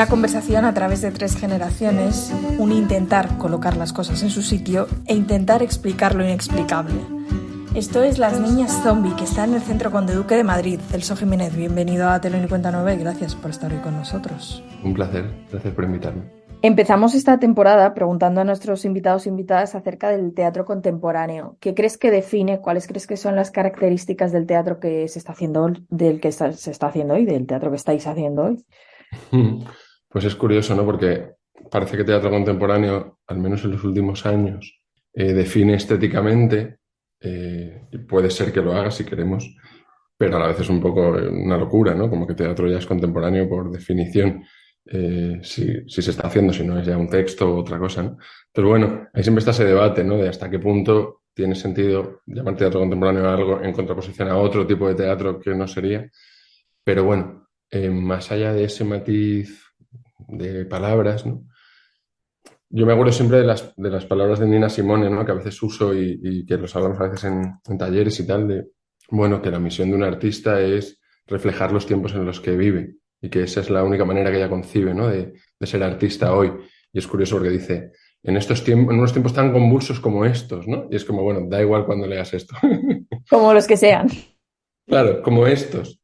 Una conversación a través de 3 generaciones, un intentar colocar las cosas en su sitio e intentar explicar lo inexplicable. Esto es Las Niñas Zombie, que está en el Centro Conde Duque de Madrid. Celso Jiménez, bienvenido a Te lo cuenta nueva y gracias por estar hoy con nosotros. Un placer, gracias por invitarme. Empezamos esta temporada preguntando a nuestros invitados e invitadas acerca del teatro contemporáneo. ¿Qué crees que define, cuáles crees que son las características del teatro que se está haciendo, se está haciendo hoy, del teatro que estáis haciendo hoy? Pues es curioso, ¿no? Porque parece que teatro contemporáneo, al menos en los últimos años, define estéticamente, y puede ser que lo haga si queremos, pero a la vez es un poco una locura, ¿no? Como que teatro ya es contemporáneo por definición, si se está haciendo, si no es ya un texto o otra cosa, ¿no? Pero bueno, ahí siempre está ese debate, ¿no? De hasta qué punto tiene sentido llamar teatro contemporáneo a algo en contraposición a otro tipo de teatro que no sería. Pero bueno, más allá de ese matiz de palabras, ¿no? Yo me acuerdo siempre de las palabras de Nina Simone, ¿no? Que a veces uso y que los hablamos a veces en talleres y tal, de, bueno, que la misión de un artista es reflejar los tiempos en los que vive y que esa es la única manera que ella concibe, ¿no? De ser artista hoy. Y es curioso porque dice, en estos tiempos, en unos tiempos tan convulsos como estos, ¿no? Y es como, bueno, da igual cuando leas esto. Como los que sean. Claro, como estos.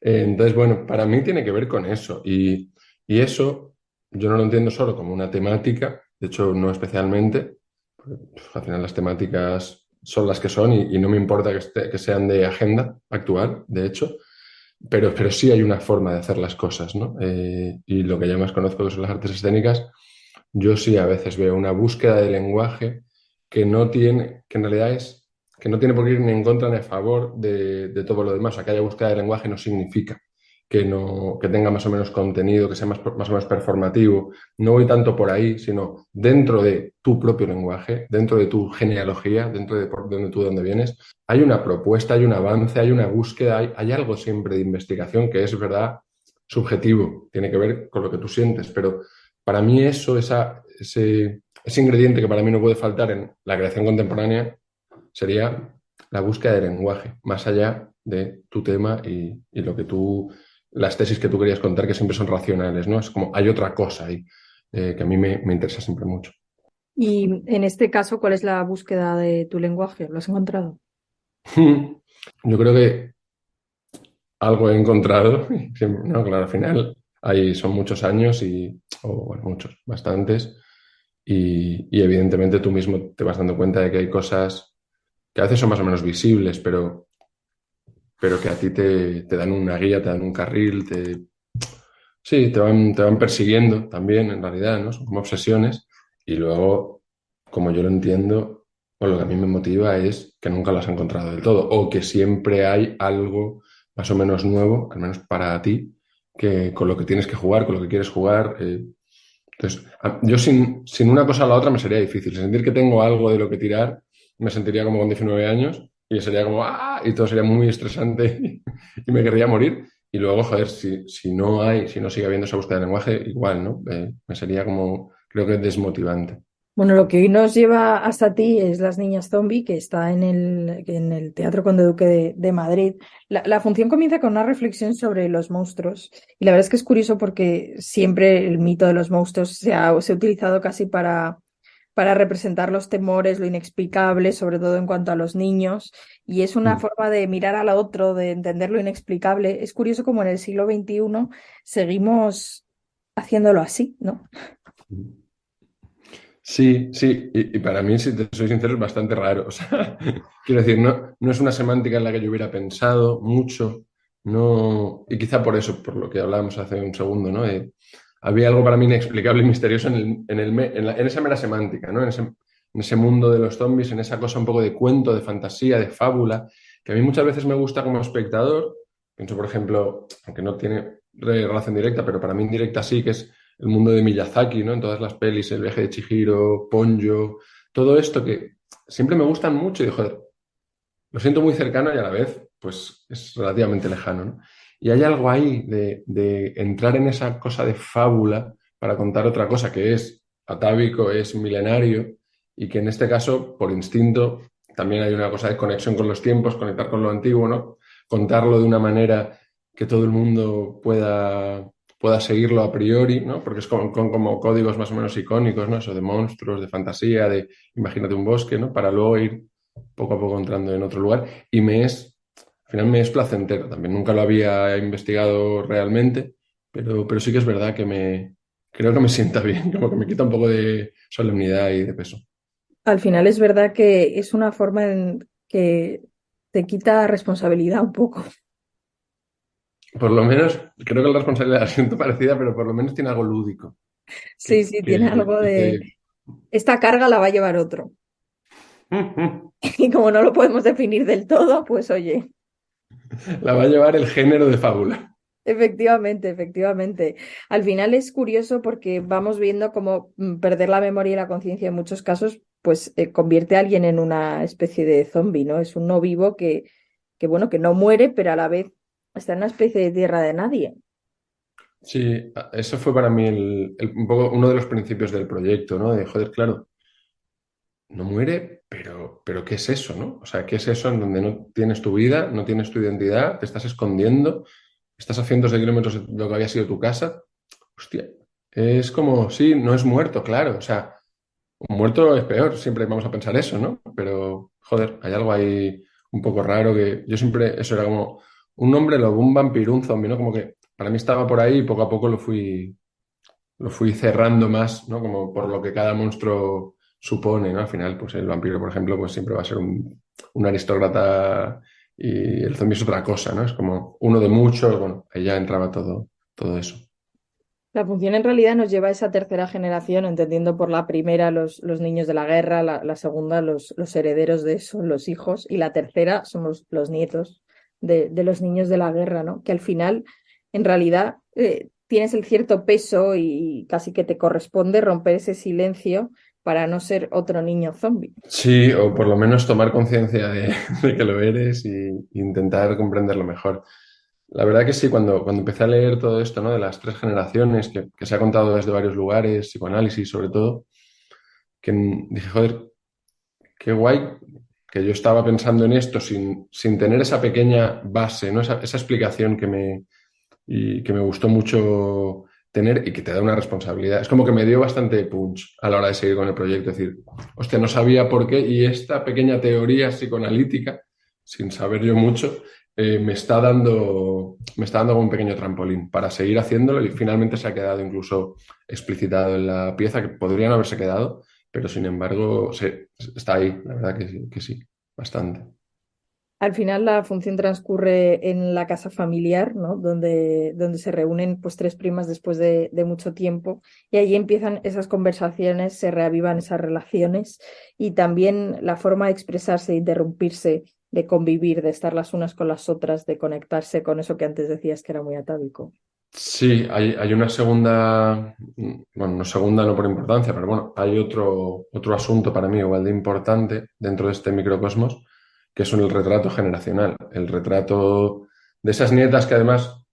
Entonces, bueno, para mí tiene que ver con eso. Y eso yo no lo entiendo solo como una temática, de hecho no especialmente, porque, al final las temáticas son las que son y no me importa que sean de agenda actual, de hecho, pero sí hay una forma de hacer las cosas, ¿no? Y lo que yo más conozco que son las artes escénicas, yo sí a veces veo una búsqueda de lenguaje que en realidad que no tiene por qué ir ni en contra ni a favor de todo lo demás. O sea, que haya búsqueda de lenguaje no significa que, no, que tenga más o menos contenido, que sea más o menos performativo. No voy tanto por ahí, sino dentro de tu propio lenguaje, dentro de tu genealogía, dentro de por donde vienes, hay una propuesta, hay un avance, hay una búsqueda, hay algo siempre de investigación que es verdad subjetivo, tiene que ver con lo que tú sientes, pero para mí ese ingrediente que para mí no puede faltar en la creación contemporánea sería la búsqueda de lenguaje, más allá de tu tema y lo que las tesis que tú querías contar, que siempre son racionales, ¿no? Es como, hay otra cosa ahí, que a mí me interesa siempre mucho. Y en este caso, ¿cuál es la búsqueda de tu lenguaje? ¿Lo has encontrado? Yo creo que algo he encontrado, no, claro, al final son muchos años o bueno, muchos, bastantes, y evidentemente tú mismo te vas dando cuenta de que hay cosas que a veces son más o menos visibles, pero que a ti te dan una guía, te dan un carril, sí, te van persiguiendo también, en realidad, ¿no? Son como obsesiones. Y luego, como yo lo entiendo, o lo que a mí me motiva es que nunca lo has encontrado del todo, o que siempre hay algo más o menos nuevo, al menos para ti, que con lo que tienes que jugar, con lo que quieres jugar. Entonces, yo sin una cosa a la otra me sería difícil. Sentir que tengo algo de lo que tirar, me sentiría como con 19 años y sería como, ¡ah! Y todo sería muy estresante y me querría morir. Y luego, joder, si no sigue habiendo esa búsqueda de lenguaje, igual, ¿no? Me sería como, creo que desmotivante. Bueno, lo que hoy nos lleva hasta ti es Las Niñas Zombie, que está en el Teatro Conde Duque de Madrid. La función comienza con una reflexión sobre los monstruos. Y la verdad es que es curioso porque siempre el mito de los monstruos se ha utilizado casi para representar los temores, lo inexplicable, sobre todo en cuanto a los niños. Y es una Mm. forma de mirar al otro, de entender lo inexplicable. Es curioso como en el siglo XXI seguimos haciéndolo así, ¿no? Sí, sí, y para mí, si te soy sincero, es bastante raro. O sea, quiero decir, no es una semántica en la que yo hubiera pensado mucho, no, y quizá por eso, por lo que hablábamos hace un segundo, ¿no? Había algo para mí inexplicable y misterioso en esa mera semántica, ¿no? En ese mundo de los zombies, en esa cosa un poco de cuento, de fantasía, de fábula, que a mí muchas veces me gusta como espectador. Pienso, por ejemplo, aunque no tiene relación directa, pero para mí indirecta sí, que es el mundo de Miyazaki, ¿no? En todas las pelis, El viaje de Chihiro, Ponyo, todo esto que siempre me gustan mucho y, joder, lo siento muy cercano y a la vez, pues es relativamente lejano, ¿no? Y hay algo ahí de entrar en esa cosa de fábula para contar otra cosa que es atávico, es milenario y que en este caso, por instinto, también hay una cosa de conexión con los tiempos, conectar con lo antiguo, ¿no? Contarlo de una manera que todo el mundo pueda pueda seguirlo a priori, ¿no? Porque es con como códigos más o menos icónicos, ¿no? Eso de monstruos, de fantasía, de imagínate un bosque, ¿no? Para luego ir poco a poco entrando en otro lugar. Al final me es placentero también. Nunca lo había investigado realmente, pero sí que es verdad que creo que me sienta bien, como que me quita un poco de solemnidad y de peso. Al final es verdad que es una forma en que te quita responsabilidad un poco. Por lo menos, creo que la responsabilidad la siento parecida, pero por lo menos tiene algo lúdico. Sí, sí, tiene algo de... Que Esta carga la va a llevar otro. Y como no lo podemos definir del todo, pues oye, la va a llevar el género de fábula. efectivamente, efectivamente. Al final es curioso porque vamos viendo cómo perder la memoria y la conciencia en muchos casos, pues convierte a alguien en una especie de zombie, ¿no? Es un no vivo bueno, que no muere, pero a la vez está en una especie de tierra de nadie. Sí, eso fue para mí un poco uno de los principios del proyecto, ¿no? De, joder, claro, no muere, pero ¿qué es eso, no? O sea, ¿qué es eso en donde no tienes tu vida, no tienes tu identidad, te estás escondiendo, estás a cientos de kilómetros de lo que había sido tu casa? Hostia, es como, sí, no es muerto, claro, o sea, un muerto es peor, siempre vamos a pensar eso, ¿no? Pero, joder, hay algo ahí un poco raro que yo siempre, eso era como un hombre lobo, un vampiro, un zombie, ¿no? Como que para mí estaba por ahí y poco a poco lo fui cerrando más, ¿no? Como por lo que cada monstruo supone, ¿no? Al final, pues el vampiro, por ejemplo, pues siempre va a ser un aristócrata y el zombie es otra cosa, ¿no? Es como uno de muchos, bueno, ahí ya entraba todo eso. La función en realidad nos lleva a esa tercera generación, entendiendo por la primera los niños de la guerra, la segunda los herederos de eso, los hijos, y la tercera somos los nietos de los niños de la guerra, ¿no? Que al final, en realidad, tienes el cierto peso y casi que te corresponde romper ese silencio para no ser otro niño zombie. Sí, o por lo menos tomar conciencia de que lo eres y intentar comprenderlo mejor. La verdad que sí, cuando empecé a leer todo esto, ¿no? De las tres generaciones, que se ha contado desde varios lugares, psicoanálisis sobre todo, dije, joder, qué guay que yo estaba pensando en esto sin tener esa pequeña base, ¿no? Esa explicación que me gustó mucho tener y que te da una responsabilidad. Es como que me dio bastante punch a la hora de seguir con el proyecto. Es decir, hostia, no sabía por qué y esta pequeña teoría psicoanalítica, sin saber yo mucho, me está dando como un pequeño trampolín para seguir haciéndolo y finalmente se ha quedado incluso explicitado en la pieza que podrían haberse quedado, pero sin embargo está ahí, la verdad que sí, bastante. Al final la función transcurre en la casa familiar, ¿no? Donde se reúnen pues tres primas después de mucho tiempo y ahí empiezan esas conversaciones, se reavivan esas relaciones y también la forma de expresarse, de interrumpirse, de convivir, de estar las unas con las otras, de conectarse con eso que antes decías que era muy atávico. Sí, hay una segunda, bueno, no segunda no por importancia, pero bueno, hay otro asunto para mí igual de importante dentro de este microcosmos, que es el retrato generacional, el retrato de esas nietas que además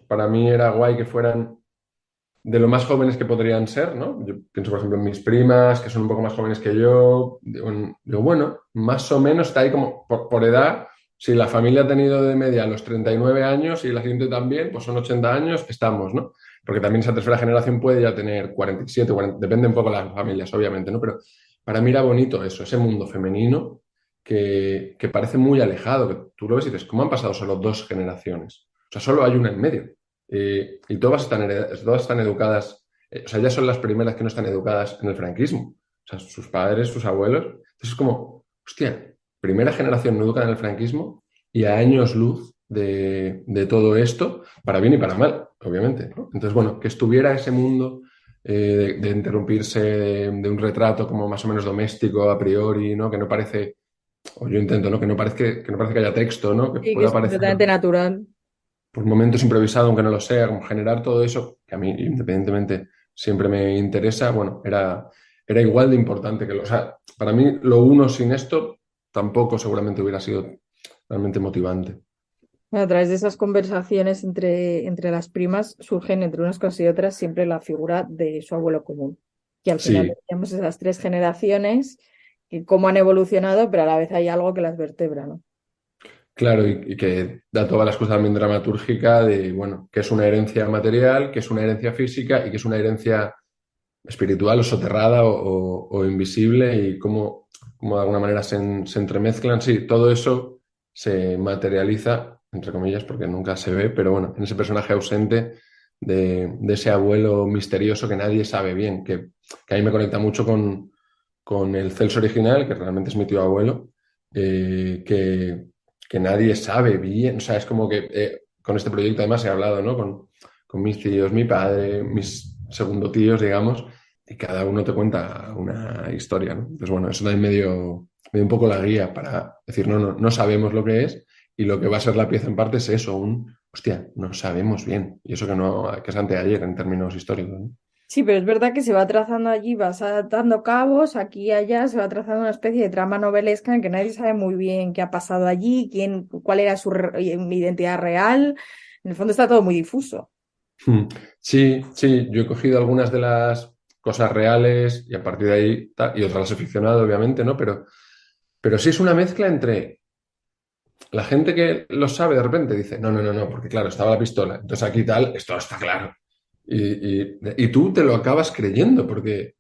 para mí era guay que fueran de lo más jóvenes que podrían ser, ¿no? Yo pienso, por ejemplo, en mis primas, que son un poco más jóvenes que yo. Digo, bueno, más o menos está ahí como por edad. Si la familia ha tenido de media los 39 años y la siguiente también, pues son 80 años, estamos, ¿no? Porque también esa tercera generación puede ya tener 47, 40, depende un poco de las familias, obviamente, ¿no? Pero para mí era bonito eso, ese mundo femenino que parece muy alejado, que tú lo ves y dices, ¿cómo han pasado solo dos generaciones? O sea, solo hay una en medio. Y todas están educadas, o sea, ellas son las primeras que no están educadas en el franquismo. O sea, sus padres, sus abuelos. Entonces es como, hostia, primera generación no educada en el franquismo y a años luz de todo esto, para bien y para mal, obviamente, ¿no? Entonces, bueno, que estuviera ese mundo de interrumpirse de un retrato como más o menos doméstico a priori, ¿no? Que no parece, o yo intento, ¿no? Que no parece que haya texto, ¿no? Que Sí, que pueda es parecer completamente natural. por momentos improvisado, aunque no lo sea, como generar todo eso, que a mí independientemente siempre me interesa, bueno, era igual de importante o sea, para mí lo uno sin esto tampoco seguramente hubiera sido realmente motivante. Bueno, a través de esas conversaciones entre las primas surgen entre unas cosas y otras siempre la figura de su abuelo común. Que al final Sí, tenemos esas tres generaciones y cómo han evolucionado, pero a la vez hay algo que las vertebra, ¿no? Claro, y que da toda la excusa también dramatúrgica de, bueno, que es una herencia material, que es una herencia física y que es una herencia espiritual o soterrada o invisible y cómo de alguna manera se entremezclan. Sí, todo eso se materializa, entre comillas, porque nunca se ve, pero bueno, en ese personaje ausente de ese abuelo misterioso que nadie sabe bien, que a mí me conecta mucho con el Celso original, que realmente es mi tío abuelo, eh, que, que nadie sabe bien, o sea, es como que con este proyecto además he hablado, ¿no? Con mis tíos, mi padre, mis segundo tíos, digamos, y cada uno te cuenta una historia, ¿no? Pues bueno, eso también me dio un poco la guía para decir, no sabemos lo que es y lo que va a ser la pieza en parte es eso, hostia, no sabemos bien. Y eso que es anteayer en términos históricos, ¿no? Sí, pero es verdad que se va trazando allí, vas atando cabos, aquí y allá, se va trazando una especie de trama novelesca en que nadie sabe muy bien qué ha pasado allí, cuál era su identidad real. En el fondo está todo muy difuso. Hmm. Sí, sí, yo he cogido algunas de las cosas reales y a partir de ahí, y otras las he ficcionado, obviamente, ¿no? Pero sí es una mezcla entre la gente que lo sabe de repente dice, no, porque claro, estaba la pistola, entonces aquí tal, esto está claro. Y tú te lo acabas creyendo porque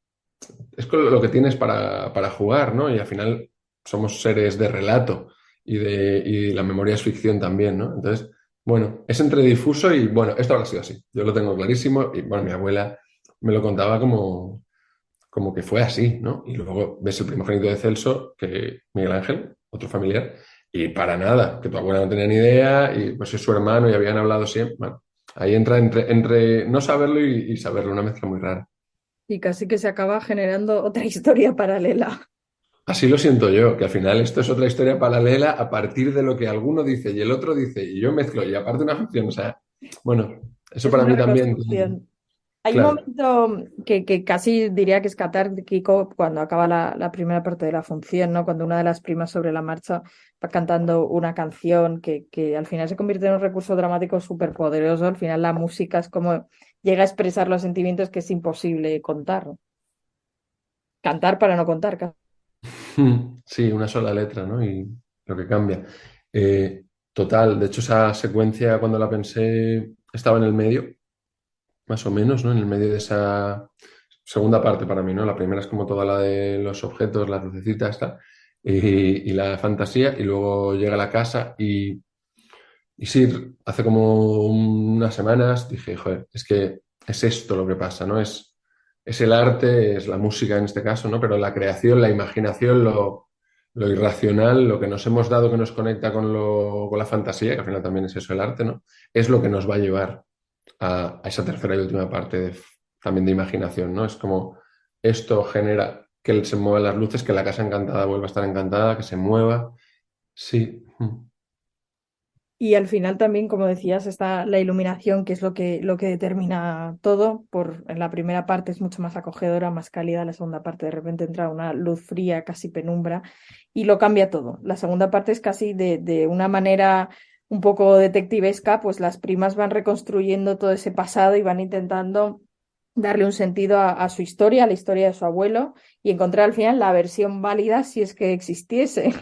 es con lo que tienes para jugar, ¿no? Y al final somos seres de relato y la memoria es ficción también, ¿no? Entonces, bueno, es entre difuso y bueno, esto habrá sido así. Yo lo tengo clarísimo y bueno, mi abuela me lo contaba como que fue así, ¿no? Y luego ves el primogénito de Celso, que Miguel Ángel, otro familiar, y para nada, que tu abuela no tenía ni idea y pues es su hermano y habían hablado siempre. Bueno, ahí entra entre no saberlo y saberlo, una mezcla muy rara. Y casi que se acaba generando otra historia paralela. Así lo siento yo, que al final esto es otra historia paralela a partir de lo que alguno dice y el otro dice y yo mezclo y aparte una función, o sea, bueno, eso Es para una mí también, reconstrucción. Hay un claro. momento que casi diría que es catártico cuando acaba la primera parte de la función, ¿no? Cuando una de las primas sobre la marcha va cantando una canción que al final se convierte en un recurso dramático súper poderoso. Al final la música es como llega a expresar los sentimientos que es imposible contar. Cantar para no contar. Sí, una sola letra, ¿no? Y lo que cambia. Eh, Total, de hecho esa secuencia cuando la pensé estaba en el medio, más o menos, ¿no? En el medio de esa segunda parte para mí, ¿no? La primera es como toda la de los objetos, la lucecita esta, y la fantasía, y luego llega la casa y sí, hace como unas semanas dije, joder, es que es esto lo que pasa, ¿no? Es el arte, es la música en este caso, ¿no? Pero la creación, la imaginación, lo irracional, lo que nos hemos dado que nos conecta con la fantasía, que al final también es eso el arte, ¿no? Es lo que nos va a llevar a esa tercera y última parte también de imaginación, ¿no? Es como esto genera que se muevan las luces, que la casa encantada vuelva a estar encantada, que se mueva. Sí. Y al final también, como decías, está la iluminación, que es lo que determina todo. En la primera parte es mucho más acogedora, más cálida, la segunda parte de repente entra una luz fría, casi penumbra, y lo cambia todo. La segunda parte es casi de una manera un poco detectivesca, pues las primas van reconstruyendo todo ese pasado y van intentando darle un sentido a su historia, a la historia de su abuelo, y encontrar al final la versión válida si es que existiese.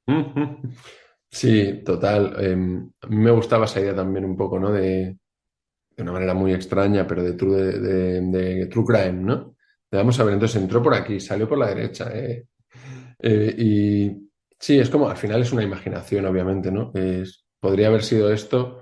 Ujú. Sí, total. A mí me gustaba esa idea también un poco, ¿no? De una manera muy extraña, pero de true crime, ¿no? Vamos a ver, entonces entró por aquí, salió por la derecha. Y sí, es como, al final es una imaginación, obviamente, ¿no? Podría haber sido esto,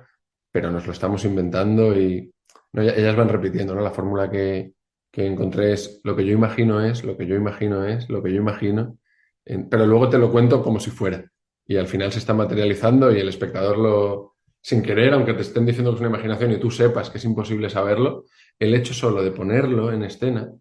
pero nos lo estamos inventando y no, ellas van repitiendo, ¿no? La fórmula que encontré es lo que yo imagino es, lo que yo imagino es, lo que yo imagino, pero luego te lo cuento como si fuera. Y al final se está materializando y el espectador sin querer, aunque te estén diciendo que es una imaginación y tú sepas que es imposible saberlo, el hecho solo de ponerlo en escena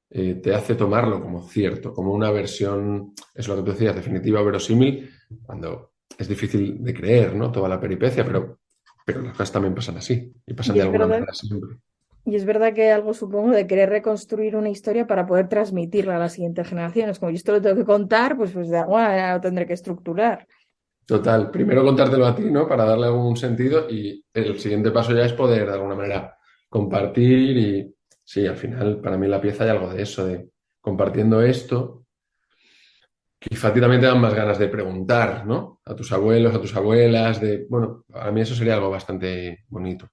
te hace tomarlo como cierto, como una versión, es lo que tú decías, definitiva o verosímil, cuando es difícil de creer, ¿no? Toda la peripecia, pero las cosas también pasan así y pasan Y de es alguna verdad manera siempre. Y es verdad que hay algo, supongo, de querer reconstruir una historia para poder transmitirla a las siguientes generaciones. Como yo esto lo tengo que contar, pues de alguna manera lo tendré que estructurar. Total, primero contártelo a ti, ¿no? Para darle algún sentido y el siguiente paso ya es poder de alguna manera compartir y sí, al final para mí la pieza hay algo de eso, de compartiendo esto. quizá a ti también te dan más ganas de preguntar, ¿no? A tus abuelos, a tus abuelas, bueno, a mí eso sería algo bastante bonito.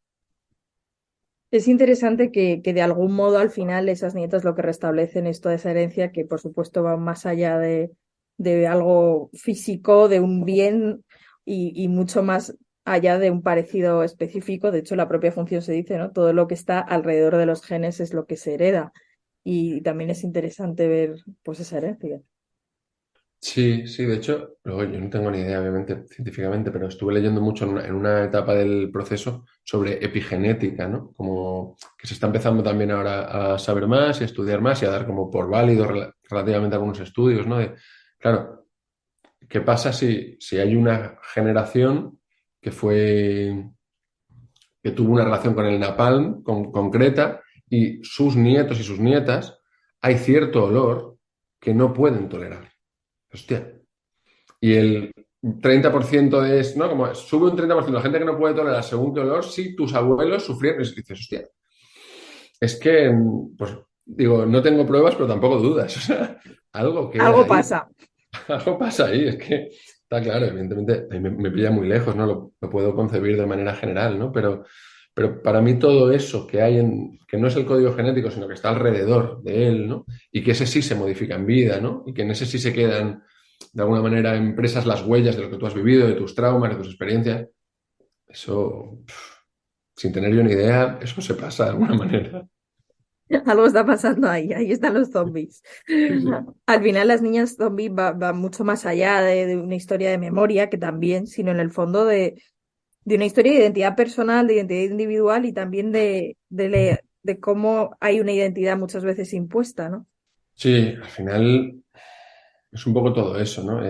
Es interesante que de algún modo al final esas nietas lo que restablecen es toda esa herencia que por supuesto va más allá de algo físico, de un bien y mucho más allá de un parecido específico. De hecho, la propia función se dice, ¿no? Todo lo que está alrededor de los genes es lo que se hereda. Y también es interesante ver pues esa herencia. Sí, sí, de hecho, luego yo no tengo ni idea, obviamente, científicamente, pero estuve leyendo mucho en una etapa del proceso sobre epigenética, ¿no? Como que se está empezando también ahora a saber más y a estudiar más y a dar como por válido relativamente algunos estudios, ¿no? Claro, ¿qué pasa si hay una generación que que tuvo una relación con el napalm concreta y sus nietos y sus nietas, hay cierto olor que no pueden tolerar? Hostia. Y el 30% es, ¿no? Como sube un 30% la gente que no puede tolerar según qué olor, si tus abuelos sufrieron. Y dices, hostia, es que, pues, digo, no tengo pruebas, pero tampoco dudas. O sea, algo queda Algo ahí. pasa. Algo pasa ahí. Es que está claro, evidentemente, a mí me pilla muy lejos, ¿no? Lo puedo concebir de manera general, ¿no? Pero para mí todo eso que hay que no es el código genético, sino que está alrededor de él, ¿no? Y que ese sí se modifica en vida, ¿no? Y que en ese sí se quedan, de alguna manera, impresas las huellas de lo que tú has vivido, de tus traumas, de tus experiencias. Eso, sin tener yo ni idea, eso se pasa de alguna manera. Algo está pasando ahí, ahí están los zombies. Sí, sí. Al final las niñas zombies va mucho más allá de una historia de memoria, que también, sino en el fondo de una historia de identidad personal, de identidad individual y también de cómo hay una identidad muchas veces impuesta, ¿no? Sí, al final es un poco todo eso, ¿no?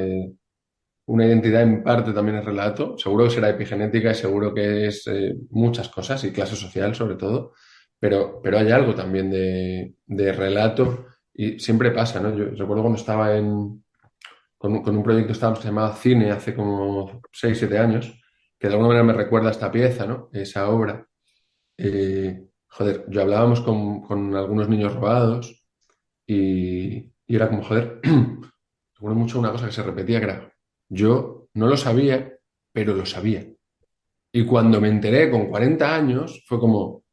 Una identidad en parte también es relato, seguro que será epigenética y seguro que es muchas cosas y clase social sobre todo, pero hay algo también de relato y siempre pasa, ¿no? Yo recuerdo cuando estaba con un proyecto que estábamos que se llamaba Cine hace como 6 7 años, que de alguna manera me recuerda a esta pieza, ¿no? Esa obra. Joder, yo hablábamos con algunos niños robados y era como, joder, recuerdo mucho una cosa que se repetía, que era, yo no lo sabía, pero lo sabía. Y cuando me enteré con 40 años, fue como,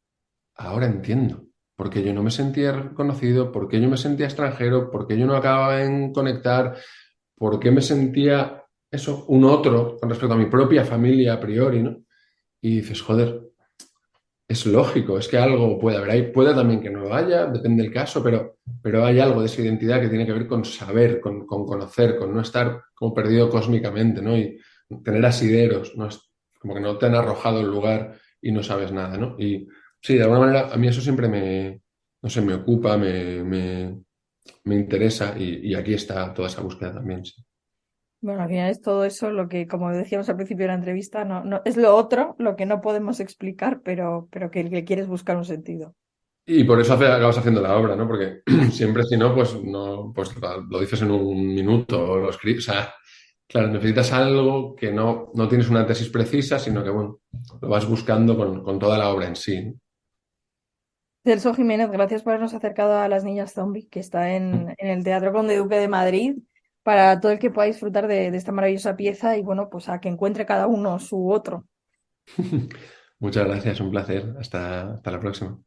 ahora entiendo, porque yo no me sentía reconocido, porque yo me sentía extranjero, porque yo no acababa en conectar, porque me sentía eso, un otro con respecto a mi propia familia a priori, ¿no? Y dices, joder, es lógico, es que algo puede haber ahí, puede también que no lo haya, depende del caso, pero hay algo de esa identidad que tiene que ver con saber, con conocer, con no estar como perdido cósmicamente, ¿no? Y tener asideros, ¿no? Es como que no te han arrojado el lugar y no sabes nada, ¿no? Y sí, de alguna manera a mí eso siempre no sé, me ocupa, me interesa y aquí está toda esa búsqueda también, sí. Bueno, al final es todo eso lo que, como decíamos al principio de la entrevista, no, es lo otro, lo que no podemos explicar, pero que le quieres buscar un sentido. Y por eso acabas haciendo la obra, ¿no? Porque siempre si no, pues no, pues lo dices en un minuto o lo escribes. O sea, claro, necesitas algo que no tienes una tesis precisa, sino que, bueno, lo vas buscando con toda la obra en sí, ¿no? Celso Jiménez, gracias por habernos acercado a Las Niñas Zombie, que está en el Teatro Conde Duque de Madrid, para todo el que pueda disfrutar de esta maravillosa pieza y bueno, pues a que encuentre cada uno su otro. Muchas gracias, un placer. Hasta la próxima.